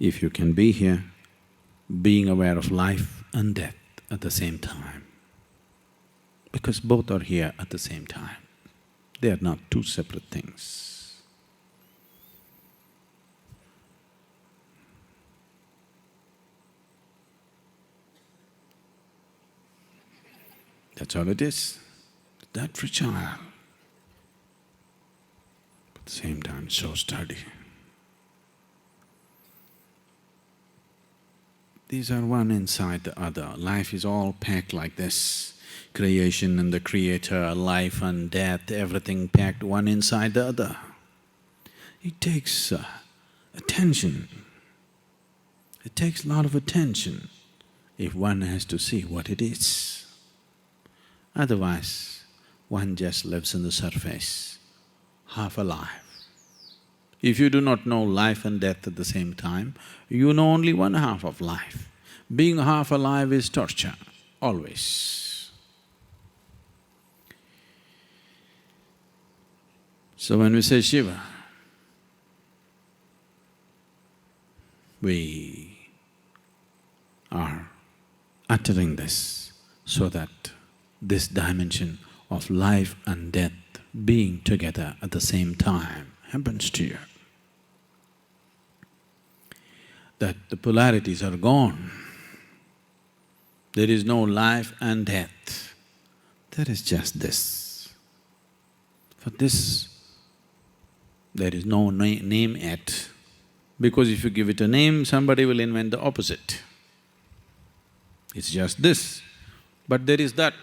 if you can be here, being aware of life and death at the same time, because both are here at the same time. They are not two separate things. That's all it is, that fragile, at the same time so sturdy. These are one inside the other. Life is all packed like this. Creation and the creator, life and death, everything packed one inside the other. It takes attention. It takes a lot of attention if one has to see what it is. Otherwise, one just lives on the surface, half alive. If you do not know life and death at the same time, you know only one half of life. Being half alive is torture, always. So when we say Shiva, we are uttering this so that this dimension of life and death being together at the same time happens to you. That the polarities are gone. There is no life and death, there is just this. For this, there is no name yet, because if you give it a name, somebody will invent the opposite. It's just this, but there is that.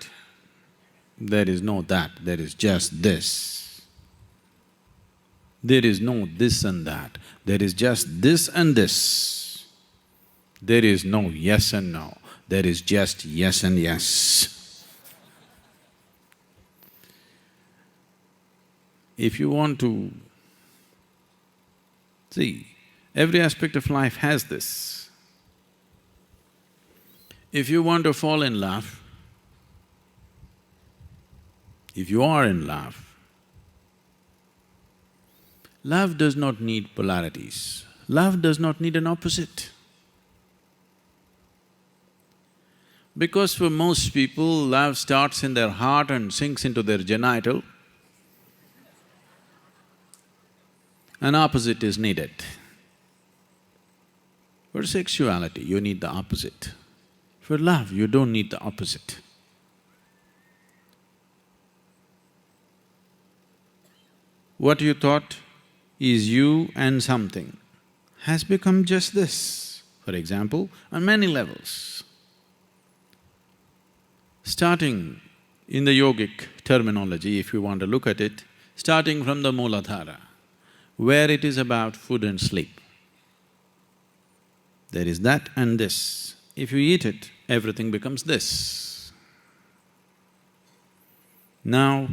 There is no that, there is just this. There is no this and that, there is just this and this. There is no yes and no, there is just yes and yes. If you want to… see, every aspect of life has this. If you want to fall in love, if you are in love, love does not need polarities, love does not need an opposite. Because for most people, love starts in their heart and sinks into their genital. An opposite is needed. For sexuality, you need the opposite. For love, you don't need the opposite. What you thought is you and something has become just this, for example, on many levels. Starting in the yogic terminology, if you want to look at it, starting from the Mooladhara, where it is about food and sleep. There is that and this. If you eat it, everything becomes this. Now,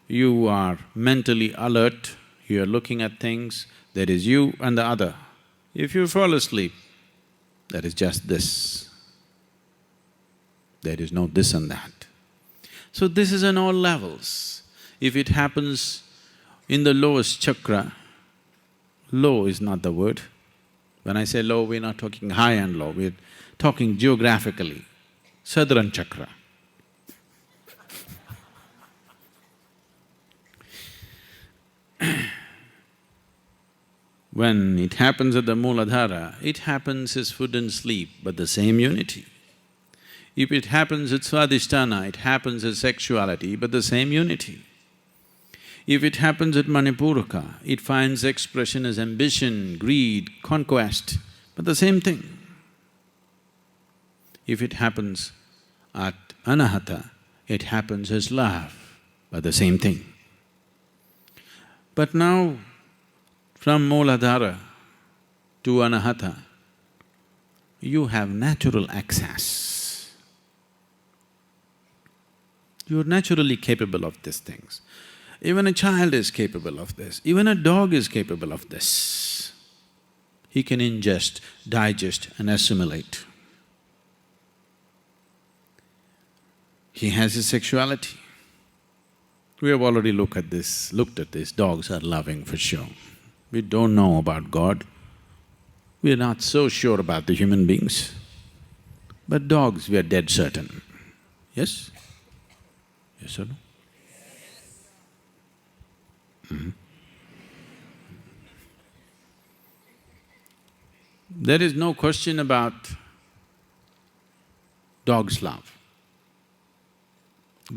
you are mentally alert, you are looking at things, there is you and the other. If you fall asleep, there is just this. There is no this and that. So this is on all levels. If it happens in the lowest chakra, low is not the word. When I say low, we're not talking high and low, we're talking geographically, Southern chakra. When it happens at the Mooladhara, it happens as food and sleep, but the same unity. If it happens at Swadhisthana, it happens as sexuality, but the same unity. If it happens at Manipuraka, it finds expression as ambition, greed, conquest, but the same thing. If it happens at Anahata, it happens as love, but the same thing. But now, from Mooladhara to Anahata, you have natural access. You're naturally capable of these things. Even a child is capable of this, even a dog is capable of this. He can ingest, digest and assimilate. He has his sexuality. We have already looked at this, dogs are loving for sure. We don't know about God. We are not so sure about the human beings, but dogs we are dead certain. Yes? Yes or no? There is no question about dog's love.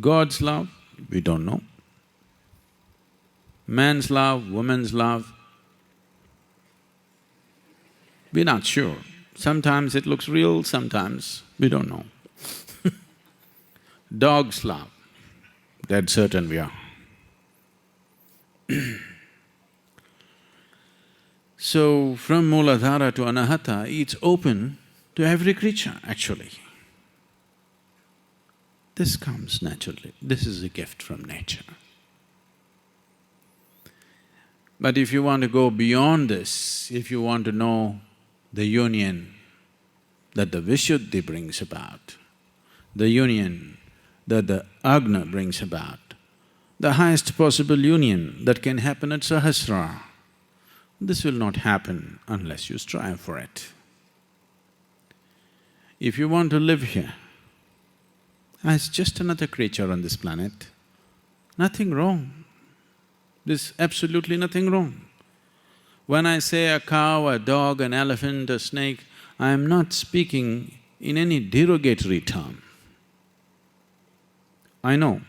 God's love, we don't know. Man's love, woman's love, we're not sure. Sometimes it looks real, sometimes we don't know. Dog's love, dead certain we are. So, from Mooladhara to Anahata, it's open to every creature, actually. This comes naturally, this is a gift from nature. But if you want to go beyond this, if you want to know the union that the Vishuddhi brings about, the union that the Agna brings about, the highest possible union that can happen at Sahasrara, this will not happen unless you strive for it. If you want to live here as just another creature on this planet, nothing wrong. There's absolutely nothing wrong. When I say a cow, a dog, an elephant, a snake, I am not speaking in any derogatory term. I know,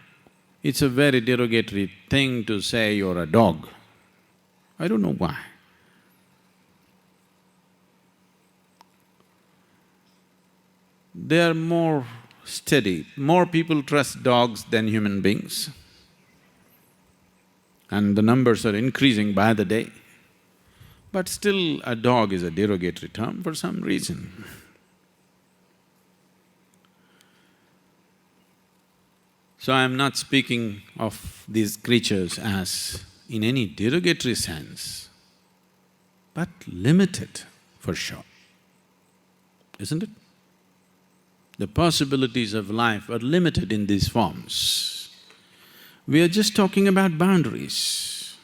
it's a very derogatory thing to say you're a dog. I don't know why. They are more steady. More people trust dogs than human beings. And the numbers are increasing by the day. But still, a dog is a derogatory term for some reason. So I am not speaking of these creatures as in any derogatory sense, but limited for sure, isn't it? The possibilities of life are limited in these forms. We are just talking about boundaries,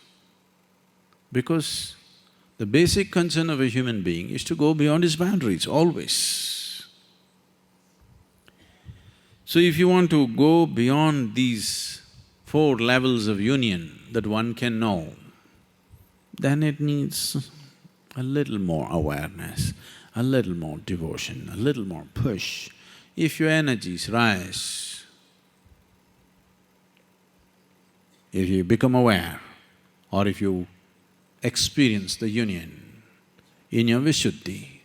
because the basic concern of a human being is to go beyond his boundaries, always. So if you want to go beyond these four levels of union that one can know, then it needs a little more awareness, a little more devotion, a little more push. If your energies rise, if you become aware, or if you experience the union in your Vishuddhi,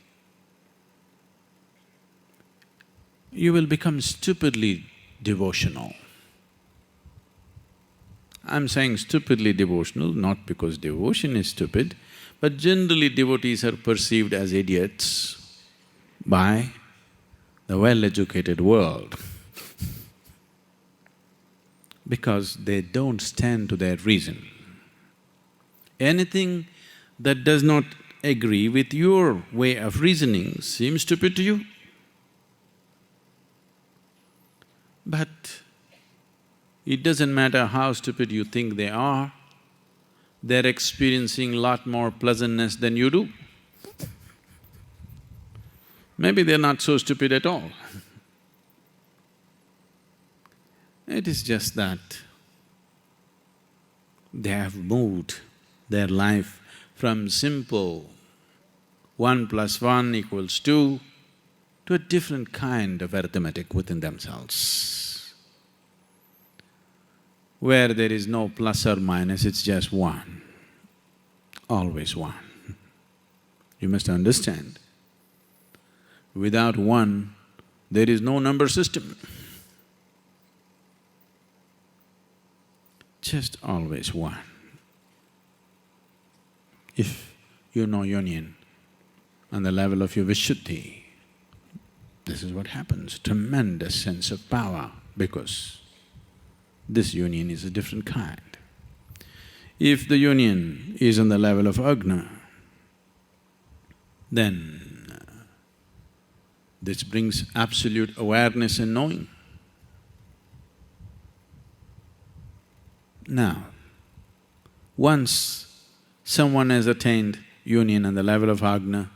you will become stupidly devotional. I'm saying stupidly devotional not because devotion is stupid, but generally devotees are perceived as idiots by the well-educated world because they don't stand to their reason. Anything that does not agree with your way of reasoning seems stupid to you. But it doesn't matter how stupid you think they are, they're experiencing a lot more pleasantness than you do. Maybe they're not so stupid at all. It is just that they have moved their life from simple 1 + 1 = 2 to a different kind of arithmetic within themselves, where there is no plus or minus, it's just 1, always 1. You must understand, without 1, there is no number system. Just always 1. If you know union on the level of your Vishuddhi, this is what happens, tremendous sense of power, because this union is a different kind. If the union is on the level of Agna, then this brings absolute awareness and knowing. Now, once someone has attained union on the level of Agna,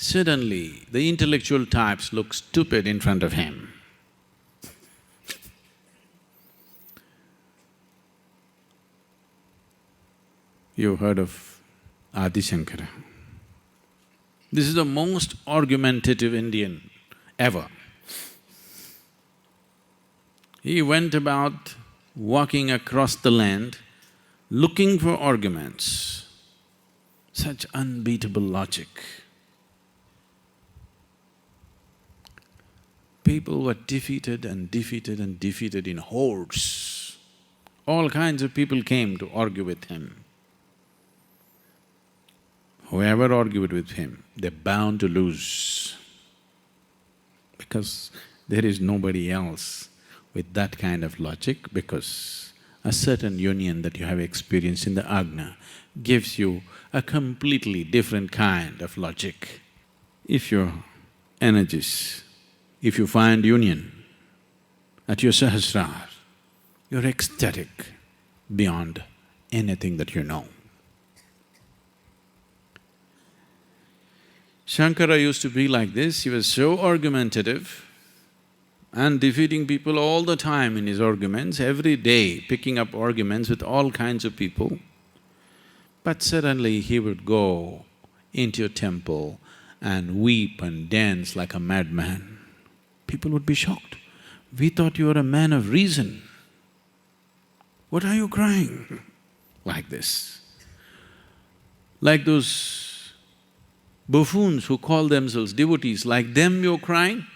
Suddenly, the intellectual types look stupid in front of him. You've heard of Adi Shankara. This is the most argumentative Indian ever. He went about walking across the land, looking for arguments. Such unbeatable logic. People were defeated and defeated and defeated in hordes. All kinds of people came to argue with him. Whoever argued with him, they're bound to lose because there is nobody else with that kind of logic, because a certain union that you have experienced in the ajna gives you a completely different kind of logic. If your energies, if you find union at your sahasrara, you're ecstatic beyond anything that you know. Shankara used to be like this, he was so argumentative and defeating people all the time in his arguments, every day picking up arguments with all kinds of people. But suddenly he would go into a temple and weep and dance like a madman. People would be shocked. We thought you were a man of reason. What are you crying? Like this. Like those buffoons who call themselves devotees, like them you're crying?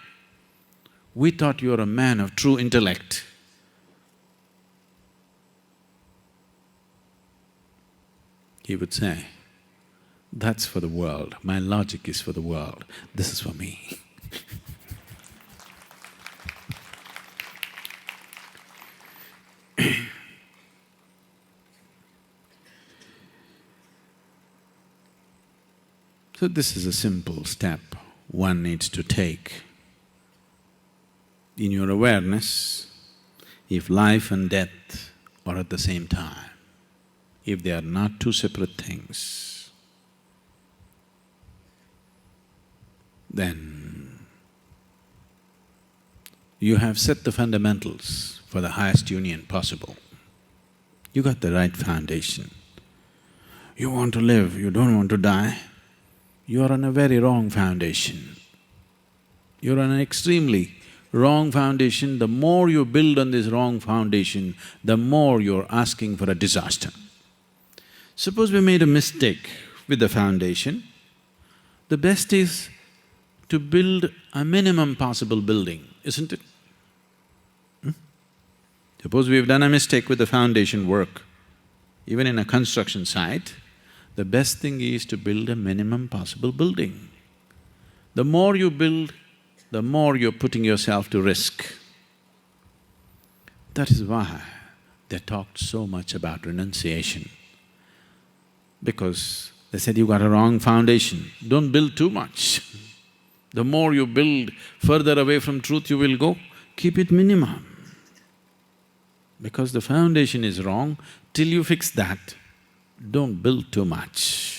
We thought you were a man of true intellect. He would say, that's for the world, my logic is for the world, this is for me. So this is a simple step one needs to take. In your awareness, if life and death are at the same time, if they are not two separate things, then you have set the fundamentals for the highest union possible. You got the right foundation. You want to live, you don't want to die, you are on a very wrong foundation. You're on an extremely wrong foundation. The more you build on this wrong foundation, the more you're asking for a disaster. Suppose we made a mistake with the foundation, the best is to build a minimum possible building, isn't it? Suppose we've done a mistake with the foundation work, even in a construction site, the best thing is to build a minimum possible building. The more you build, the more you're putting yourself to risk. That is why they talked so much about renunciation. Because they said, you got a wrong foundation, don't build too much. The more you build further away from truth you will go, keep it minimum. Because the foundation is wrong, till you fix that, don't build too much.